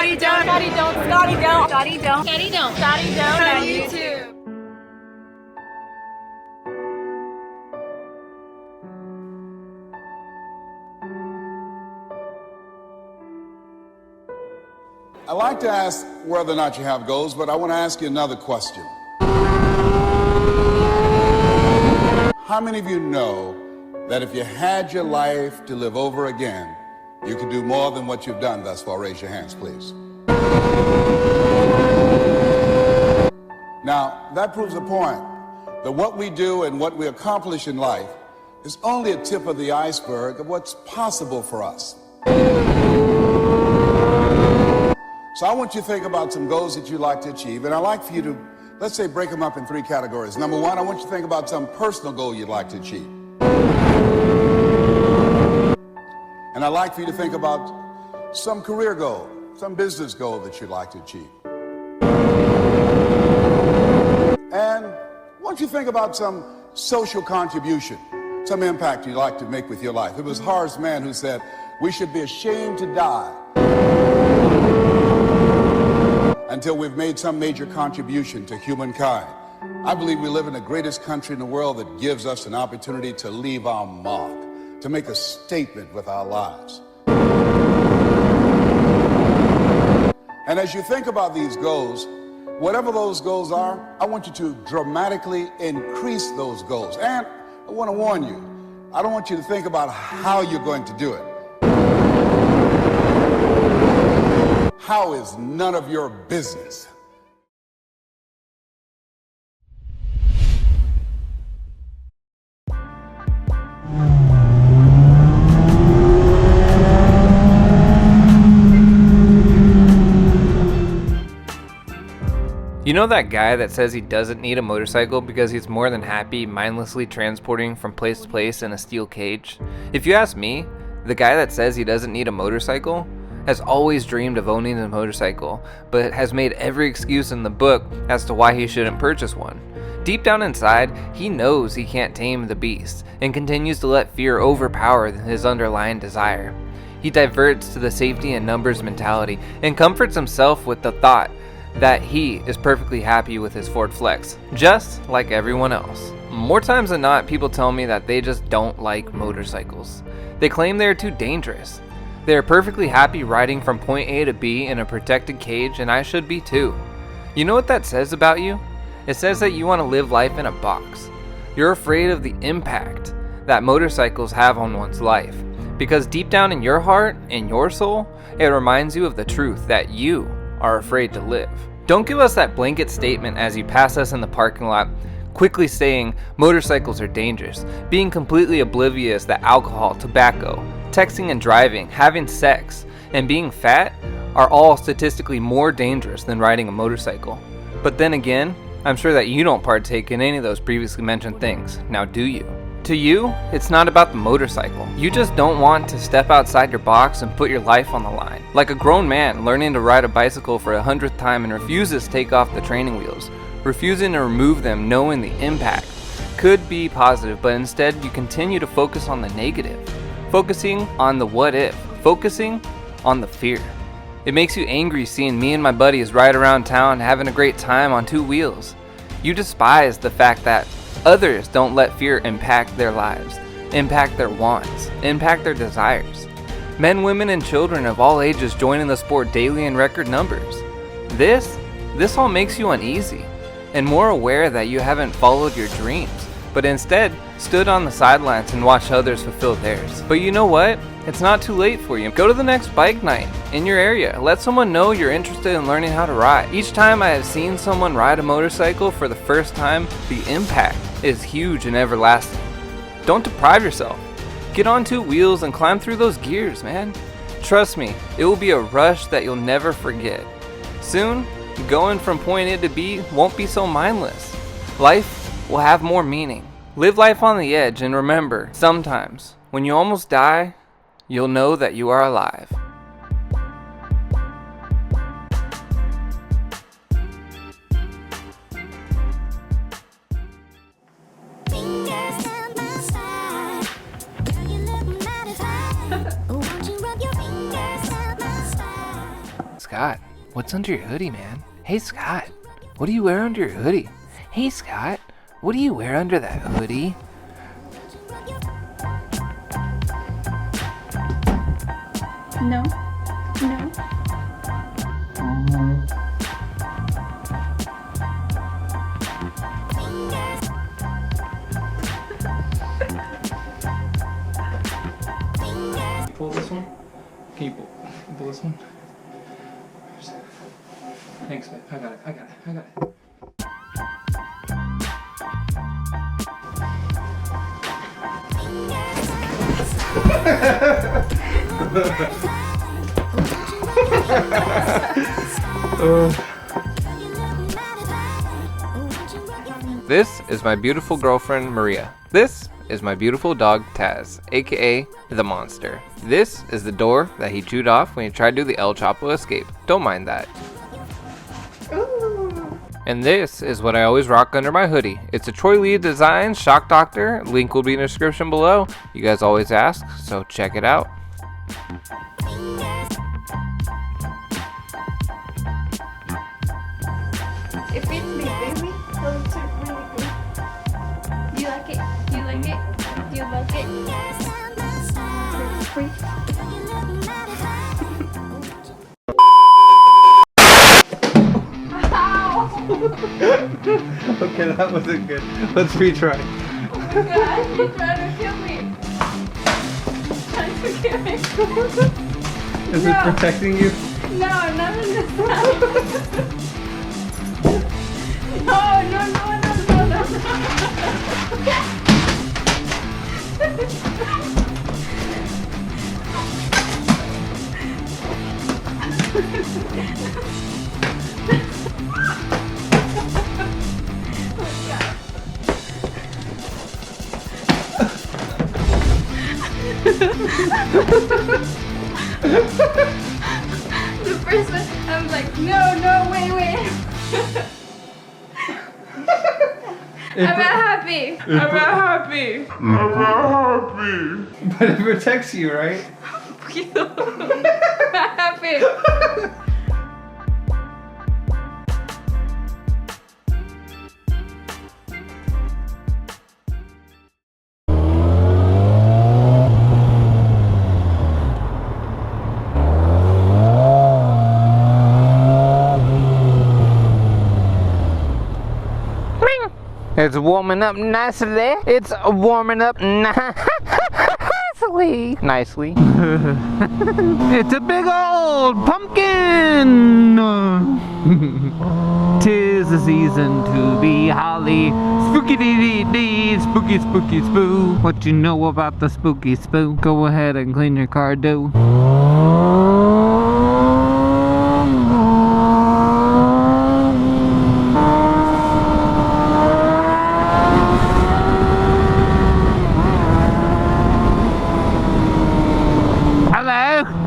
Scotty Dont. Scotty Dont. Scotty Dont. Scotty Dont. Scotty Dont. Scotty Dont on YouTube. I like to ask whether or not you have goals, but I want to ask you another question. How many of you know that if you had your life to live over again, you could do more than what you've done thus far? Raise your hands, please. Now, that proves the point that what we do and what we accomplish in life is only a tip of the iceberg of what's possible for us. So I want you to think about some goals that you'd like to achieve, and I'd like for you to, let's say, break them up in 3 categories. Number 1, I want you to think about some personal goal you'd like to achieve. And I'd like for you to think about some career goal, some business goal that you'd like to achieve. And I want you to think about some social contribution, some impact you'd like to make with your life. It was Horace Mann who said, "We should be ashamed to die until we've made some major contribution to humankind." I believe we live in the greatest country in the world that gives us an opportunity to leave our mark, to make a statement with our lives. And as you think about these goals, whatever those goals are, I want you to dramatically increase those goals. And I want to warn you, I don't want you to think about how you're going to do it. How is none of your business. You know that guy that says he doesn't need a motorcycle because he's more than happy mindlessly transporting from place to place in a steel cage? If you ask me, the guy that says he doesn't need a motorcycle has always dreamed of owning a motorcycle, but has made every excuse in the book as to why he shouldn't purchase one. Deep down inside, he knows he can't tame the beast and continues to let fear overpower his underlying desire. He diverts to the safety and numbers mentality and comforts himself with the thought that he is perfectly happy with his Ford Flex, just like everyone else. More times than not, people tell me that they just don't like motorcycles. They claim they are too dangerous. They are perfectly happy riding from point A to B in a protected cage, and I should be too. You know what that says about you? It says that you want to live life in a box. You're afraid of the impact that motorcycles have on one's life, because deep down in your heart, in your soul, it reminds you of the truth that you are afraid to live. Don't give us that blanket statement as you pass us in the parking lot, quickly saying motorcycles are dangerous, being completely oblivious that alcohol, tobacco, texting and driving, having sex, and being fat are all statistically more dangerous than riding a motorcycle. But then again, I'm sure that you don't partake in any of those previously mentioned things. Now do you? To you, it's not about the motorcycle. You just don't want to step outside your box and put your life on the line. Like a grown man learning to ride a bicycle for 100th time and refuses to take off the training wheels, refusing to remove them knowing the impact could be positive, but instead you continue to focus on the negative, focusing on the what if, focusing on the fear. It makes you angry seeing me and my buddies ride around town having a great time on 2 wheels. You despise the fact that others don't let fear impact their lives, impact their wants, impact their desires. Men, women, and children of all ages joining the sport daily in record numbers. This all makes you uneasy and more aware that you haven't followed your dreams, but instead stood on the sidelines and watched others fulfill theirs. But you know what? It's not too late for you. Go to the next bike night in your area. Let someone know you're interested in learning how to ride. Each time I have seen someone ride a motorcycle for the first time, the impact is huge and everlasting. Don't deprive yourself. Get on 2 wheels and climb through those gears, man. Trust me, it will be a rush that you'll never forget. Soon, going from point A to B won't be so mindless. Life will have more meaning. Live life on the edge, and remember, sometimes, when you almost die, you'll know that you are alive. Scott, what's under your hoodie, man? Hey, Scott, what do you wear under your hoodie? Hey, Scott, what do you wear under that hoodie? No. No. Pull this one? Can you pull this one? Thanks, babe. I got it. This is my beautiful girlfriend Maria. This is my beautiful dog Taz, aka the monster. This is the door that he chewed off when he tried to do the El Chapo escape. Don't mind that. And this is what I always rock under my hoodie. It's a Troy Lee Designs Shock Doctor. Link will be in the description below. You guys always ask, so check it out. It fits me, baby. It looks really good. You like it? You like it? You like it? Free. Okay, that wasn't good. Let's retry. Oh my god, you're trying to kill me. Trying to kill me. Is it protecting you? No, not in this time. No. The first one, I was like, no, wait. I'm not happy. But it protects you, right? I'm not happy. It's warming up nicely. It's warming up nicely. It's a big old pumpkin. 'Tis the season to be holly. Spooky dee dee dee, spooky spoo. What you know about the spooky spoo? Go ahead and clean your car, do.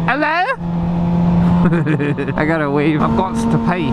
Hello? I gotta wave. I've got to pay.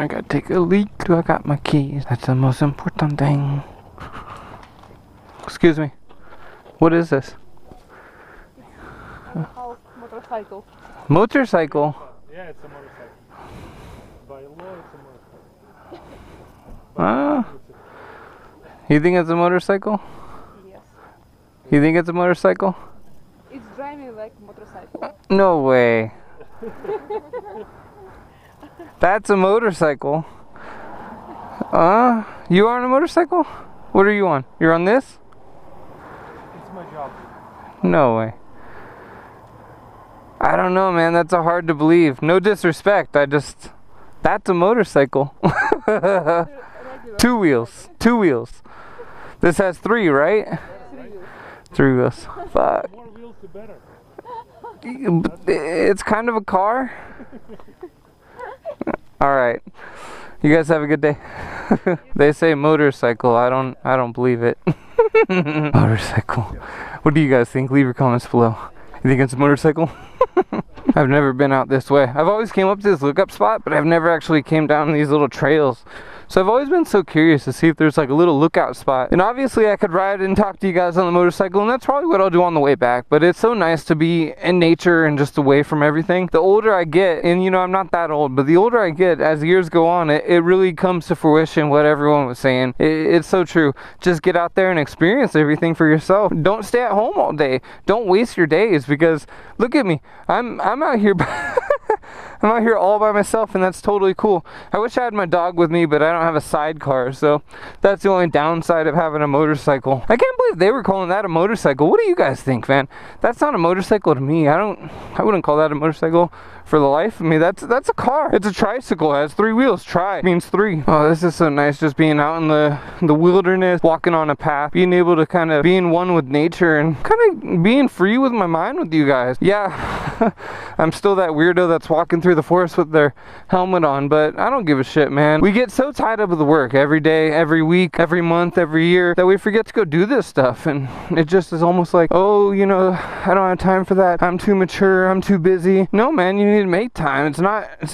I gotta take a leak. Do I got my keys? That's the most important thing. Excuse me. What is this? Motorcycle. Motorcycle? Yeah, it's a motorcycle. By law, it's a motorcycle. You think it's a motorcycle? Yes. You think it's a motorcycle? It's driving like a motorcycle. No way. That's a motorcycle. You are on a motorcycle? What are you on? You're on this? It's my job. No way. I don't know, man. That's hard to believe. No disrespect. That's a motorcycle. Two wheels. This has 3, right? 3 wheels. Fuck. More wheels, the better. It's kind of a car. All right. You guys have a good day. They say motorcycle. I don't believe it. Motorcycle. What do you guys think? Leave your comments below. You think it's a motorcycle? I've never been out this way. I've always came up to this lookup spot, but I've never actually came down these little trails. So I've always been so curious to see if there's like a little lookout spot. And obviously I could ride and talk to you guys on the motorcycle, and that's probably what I'll do on the way back. But it's so nice to be in nature and just away from everything. The older I get, and you know, I'm not that old, but the older I get, as years go on, it really comes to fruition what everyone was saying. It's so true. Just get out there and experience everything for yourself. Don't stay at home all day. Don't waste your days, because look at me. I'm out here I'm out here all by myself, and that's totally cool. I wish I had my dog with me, but I don't have a sidecar, so that's the only downside of having a motorcycle. I can't believe they were calling that a motorcycle. What do you guys think, man? That's not a motorcycle to me. I wouldn't call that a motorcycle for the life of me. That's a car. It's a tricycle. It has 3 wheels. Tri means 3. Oh, this is so nice, just being out in the wilderness, walking on a path, being able to kind of be in one with nature and kind of being free with my mind with you guys. Yeah, I'm still that weirdo that's walking through the forest with their helmet on, but I don't give a shit, man. We get so tied up with the work every day, every week, every month, every year, that we forget to go do this stuff, and it just is almost like, oh, you know, I don't have time for that. I'm too mature. I'm too busy. No, man, you need to make time. It's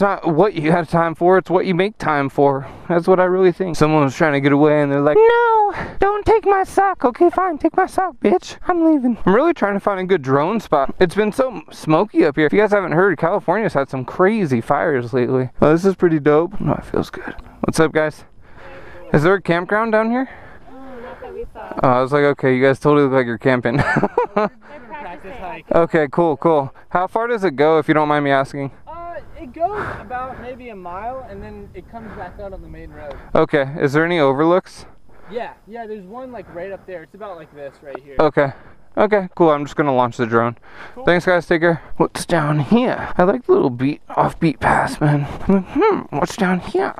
not what you have time for, it's what you make time for. That's what I really think. Someone was trying to get away and they're like, no, don't take my sock. Okay, fine, take my sock, bitch. I'm leaving. I'm really trying to find a good drone spot. It's been so smoky up here. If you guys haven't heard, California's had some crazy fires lately. Oh, this is pretty dope. Oh, it feels good. What's up, guys? Is there a campground down here? Not that we saw. Oh, I was like, okay, you guys totally look like you're camping. Practice hike. Okay, cool. How far does it go, if you don't mind me asking? It goes about maybe a mile, and then it comes back out on the main road. Okay, is there any overlooks? Yeah, there's one like right up there. It's about like this right here. Okay, cool. I'm just gonna launch the drone. Cool. Thanks, guys. Take care. What's down here? I like the little offbeat pass, man. I'm like, what's down here?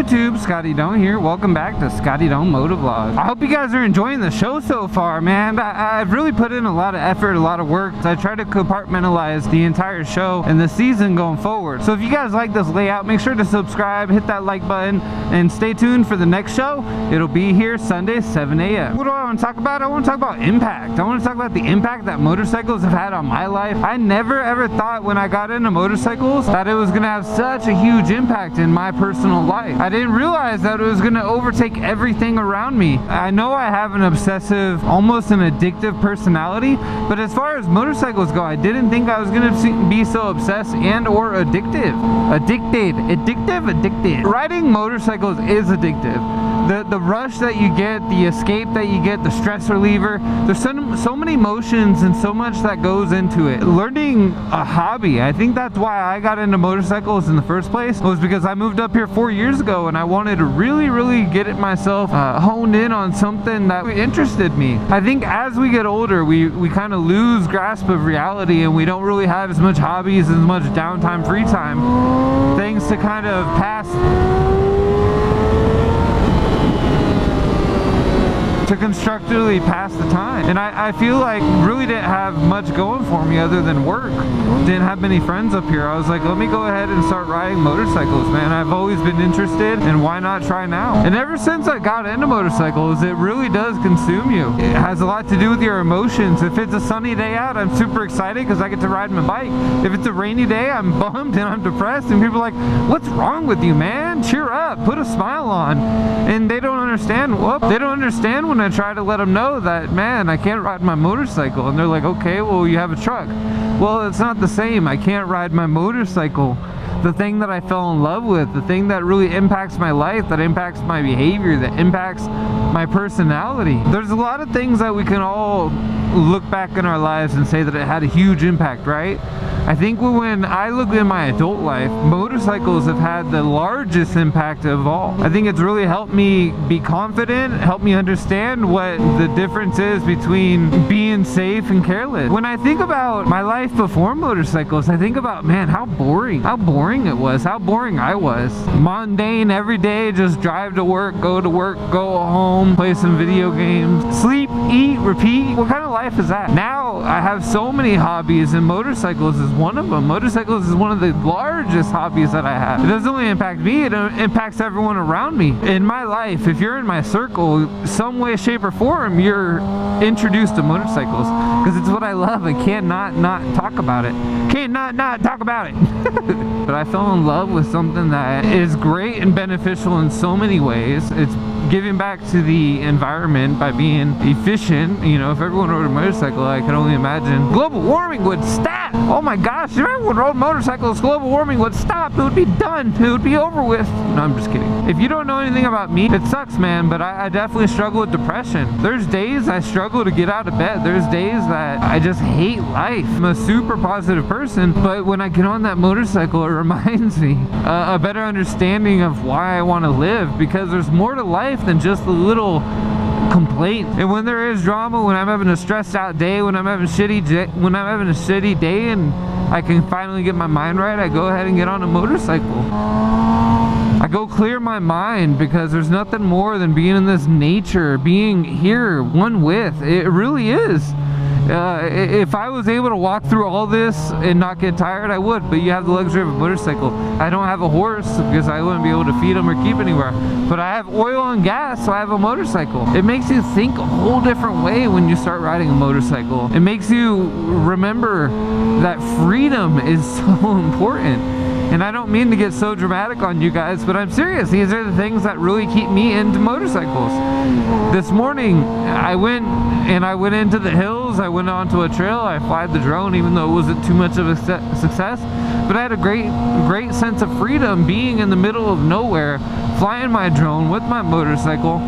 YouTube, Scotty Dont here. Welcome back to Scotty Dont Motovlog. I hope you guys are enjoying the show so far, man. I've really put in a lot of effort, a lot of work. I try to compartmentalize the entire show and the season going forward. So if you guys like this layout, make sure to subscribe, hit that like button, and stay tuned for the next show. It'll be here Sunday, 7 a.m. What do I want to talk about? I want to talk about impact. I want to talk about the impact that motorcycles have had on my life. I never ever thought when I got into motorcycles that it was going to have such a huge impact in my personal life. I didn't realize that it was going to overtake everything around me. I know I have an obsessive, almost an addictive personality, but as far as motorcycles go, I didn't think I was going to be so obsessed and or addictive. Addicted. Riding motorcycles is addictive. the rush that you get, the escape that you get, the stress reliever. There's so many emotions and so much that goes into it. Learning a hobby, I think that's why I got into motorcycles in the first place, was because I moved up here 4 years ago and I wanted to really get it myself honed in on something that interested me. I think as we get older, we kind of lose grasp of reality and we don't really have as much hobbies, as much downtime, free time, things to kind of constructively pass the time. And I feel like really didn't have much going for me other than work. Didn't have many friends up here. I was like, let me go ahead and start riding motorcycles, man. I've always been interested, and why not try now? And ever since I got into motorcycles, it really does consume you. It has a lot to do with your emotions. If it's a sunny day out, I'm super excited because I get to ride my bike. If it's a rainy day, I'm bummed and I'm depressed, and people are like, what's wrong with you, man? Cheer up, put a smile on. And they don't understand. Well, they don't understand when I try to let them know that, man, I can't ride my motorcycle. And they're like, okay, well, you have a truck. Well, it's not the same. I can't ride my motorcycle. The thing that I fell in love with, the thing that really impacts my life, that impacts my behavior, that impacts my personality. There's a lot of things that we can all look back in our lives and say that it had a huge impact, right? I think when I look in my adult life, motorcycles have had the largest impact of all. I think it's really helped me be confident, helped me understand what the difference is between being safe and careless. When I think about my life before motorcycles, I think about, man, how boring it was, how boring I was. Mundane, every day, just drive to work, go home, play some video games, sleep, eat, repeat. What kind of life is that? Now I have so many hobbies, and motorcycles is one of them. Motorcycles is one of the largest hobbies that I have. It doesn't only impact me, it impacts everyone around me. In my life, if you're in my circle, some way, shape, or form, you're introduced to motorcycles, because it's what I love. I can't not talk about it. Can't not talk about it. But I fell in love with something that is great and beneficial in so many ways. It's giving back to the environment by being efficient. You know, if everyone rode a motorcycle, I can only imagine global warming would stop. Oh my gosh, if everyone rode motorcycles, global warming would stop. It would be done. It would be over with. No, I'm just kidding. If you don't know anything about me, it sucks, man, but I definitely struggle with depression. There's days I struggle to get out of bed. There's days that I just hate life. I'm a super positive person, but when I get on that motorcycle, it reminds me a better understanding of why I want to live, because there's more to life than just a little complaint. And when there is drama, when I'm having a stressed out day, when I'm having a shitty day and I can finally get my mind right, I go ahead and get on a motorcycle. I go clear my mind, because there's nothing more than being in this nature, being here, one with. It really is. If I was able to walk through all this and not get tired, I would, but you have the luxury of a motorcycle. I don't have a horse because I wouldn't be able to feed them or keep anywhere, but I have oil and gas, so I have a motorcycle. It makes you think a whole different way when you start riding a motorcycle. It makes you remember that freedom is so important. And I don't mean to get so dramatic on you guys, but I'm serious. These are the things that really keep me into motorcycles. This morning, I went into the hills. I went onto a trail. I flied the drone, even though it wasn't too much of a success. But I had a great sense of freedom being in the middle of nowhere, flying my drone with my motorcycle,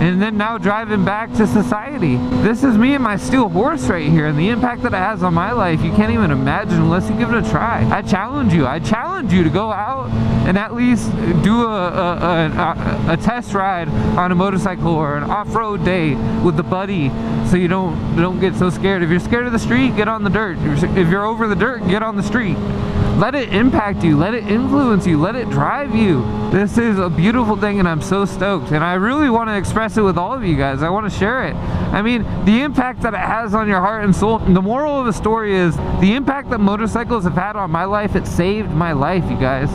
and then now driving back to society. This is me and my steel horse right here, and the impact that it has on my life, you can't even imagine unless you give it a try. I challenge you to go out and at least do a test ride on a motorcycle or an off-road day with a buddy, so you don't get so scared. If you're scared of the street, get on the dirt. If you're over the dirt, get on the street. Let it impact you, let it influence you, let it drive you. This is a beautiful thing, and I'm so stoked, and I really want to express it with all of you guys. I want to share it. I mean, the impact that it has on your heart and soul. The moral of the story is the impact that motorcycles have had on my life. It saved my life, you guys.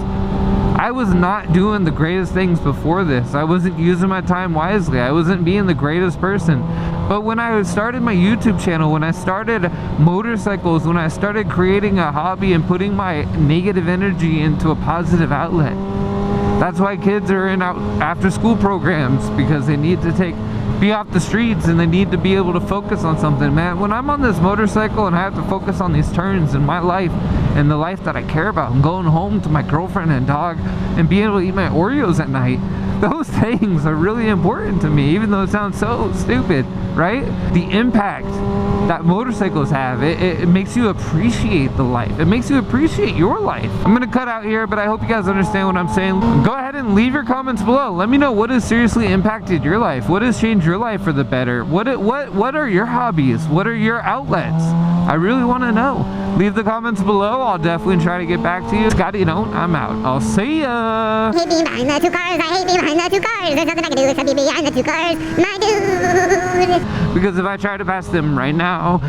I was not doing the greatest things before this. I wasn't using my time wisely. I wasn't being the greatest person. But when I started my YouTube channel, when I started motorcycles, when I started creating a hobby and putting my negative energy into a positive outlet, that's why kids are in after school programs, because they need to be off the streets and they need to be able to focus on something. Man, when I'm on this motorcycle and I have to focus on these turns in my life and the life that I care about, and going home to my girlfriend and dog and being able to eat my Oreos at night, those things are really important to me, even though it sounds so stupid, right? The impact that motorcycles have, it makes you appreciate the life. It makes you appreciate your life. I'm gonna cut out here, but I hope you guys understand what I'm saying. Go ahead and leave your comments below. Let me know what has seriously impacted your life. What has changed your life for the better? What are your hobbies? What are your outlets? I really want to know. Leave the comments below. I'll definitely try to get back to you. Scotty Don't, I'm out. I'll see ya. I hate being behind the two cars. I hate being behind the two cars. There's nothing I can do except be behind the two cars. My dude. Because if I try to pass them right now,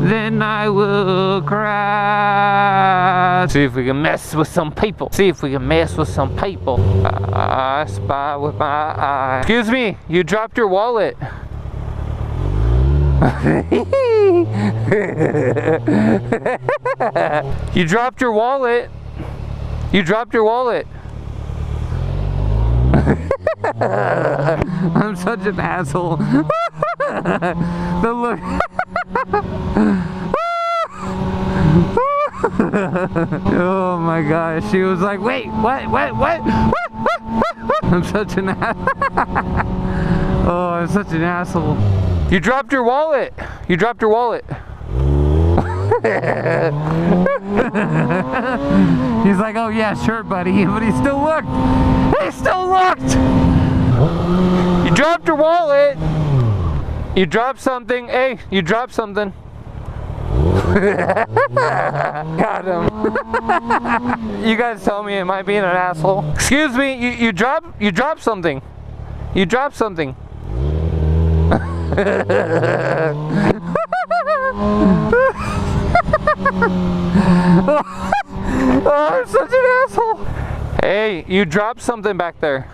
then I will crash. See if we can mess with some people. I spy with my eye. Excuse me, you dropped your wallet. You dropped your wallet. I'm such an asshole. The look. Oh my gosh, she was like, wait, what? I'm such an Oh, I'm such an asshole. You dropped your wallet. He's like, oh yeah, sure, buddy. But he still looked. You dropped your wallet. You dropped something. Hey, you dropped something. Got him. You guys tell me, am I being an asshole? Excuse me, you dropped something. Oh, I'm such an asshole. Hey, you dropped something back there.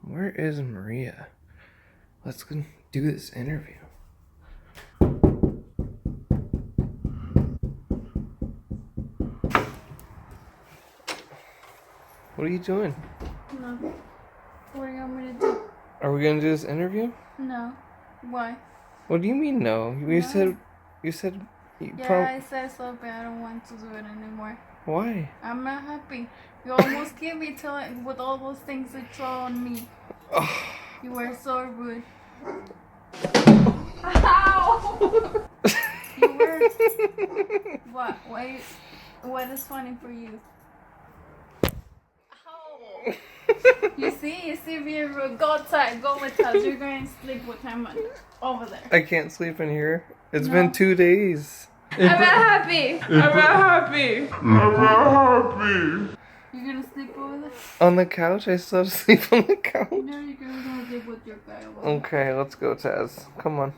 Where is Maria? Let's go do this interview. What are you doing? No. What do you want me to do? Are we gonna do this interview? No. Why? What do you mean no? You said I said so, but I don't want to do it anymore. Why? I'm not happy. You almost gave me with all those things you throw on me. You were so rude. Ow! You were. What? Why? What is funny for you? Ow! You see, being rude. Go outside. Go with us. You're going to sleep with him over there. I can't sleep in here. It's been 2 days. I'm not happy. You're gonna sleep over there? On the couch? I still have to sleep on the couch. No, you're gonna sleep with your guy over there. Okay, let's go, Taz. Come on.